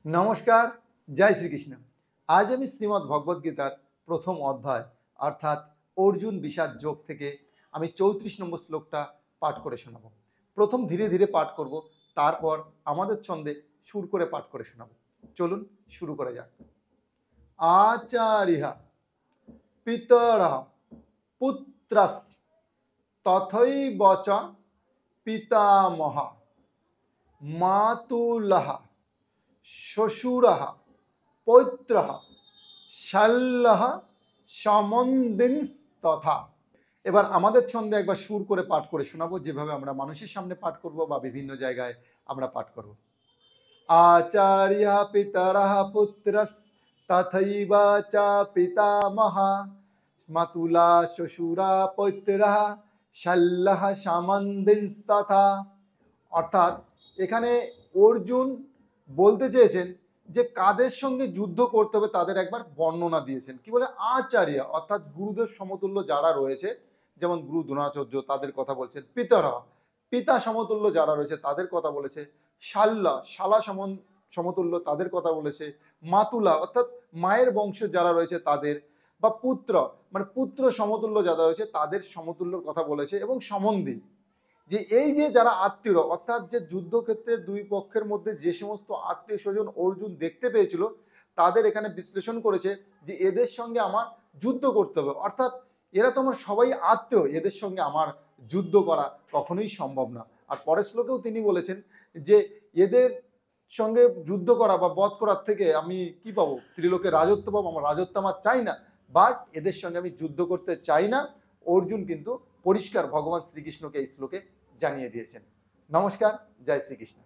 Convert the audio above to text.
নমস্কার, জয় শ্রীকৃষ্ণ। আজ আমি শ্রীমদ্ ভগবদ গীতার প্রথম অধ্যায় অর্থাৎ অর্জুন বিষাদ যোগ থেকে আমি 34 নম্বর শ্লোকটা পাঠ করে শোনাবো। প্রথম ধীরে ধীরে পাঠ করব, তারপর আমাদের ছন্দে সুর করে পাঠ করে শোনাবো। চলুন শুরু করা যাক। আচারিহা পিতরঃ পুত্রস তথৈবচ পিতামহঃ মাতুলঃ শ্বশুরঃ পৌত্রঃ শাল্যঃ সমন্দিনস্তথা। এবার আমাদের ছন্দে একবার সুর করে পাঠ করে শোনাবো, যেভাবে আমরা মানুষের সামনে পাঠ করব বা বিভিন্ন জায়গায় আমরা পাঠ করব। আচার্য পিতরঃ পুত্রস তথৈব চ পিতামহঃ মাতুলা শ্বশুরা পৌত্রঃ শাল্যঃ সমন্দিনস্তথা। অর্থাৎ এখানে অর্জুন বলতে চেয়েছেন যে কাদের সঙ্গে যুদ্ধ করতে হবে তাদের একবার বর্ণনা দিয়েছেন। কি বলে? আচার্য অর্থাৎ গুরুদেব সমতুল্য যারা রয়েছে, যেমন গুরু দ্রোণাচার্য, তাদের কথা বলছেন। পিতরা পিতা সমতুল্য যারা রয়েছে তাদের কথা বলেছে। শাল্য শালা সমতুল্য তাদের কথা বলেছে। মাতুলা অর্থাৎ মায়ের বংশ যারা রয়েছে তাদের, বা পুত্র মানে পুত্র সমতুল্য যারা রয়েছে তাদের সমতুল্যর কথা বলেছে। এবং সম্বন্ধী, যে এই যে যারা আত্মীয়, অর্থাৎ যে যুদ্ধক্ষেত্রে দুই পক্ষের মধ্যে যে সমস্ত আত্মীয় স্বজন অর্জুন দেখতে পেয়েছিল তাদের এখানে বিশ্লেষণ করেছে যে এদের সঙ্গে আমার যুদ্ধ করতে হবে। অর্থাৎ এরা তো আমার সবাই আত্মীয়, এদের সঙ্গে আমার যুদ্ধ করা কখনোই সম্ভব না। আর পরের শ্লোকেও তিনি বলেছেন যে এদের সঙ্গে যুদ্ধ করা বা বধ করার থেকে আমি কি পাবো? ত্রিলোকের রাজত্ব পাবো। আমার রাজত্ব আমার চাই না, বাট এদের সঙ্গে আমি যুদ্ধ করতে চাই না। অর্জুন কিন্তু পরিষ্কার ভগবান শ্রীকৃষ্ণকে এই শ্লোকে জানিয়ে দিয়েছেন। নমস্কার, জয় শ্রীকৃষ্ণ।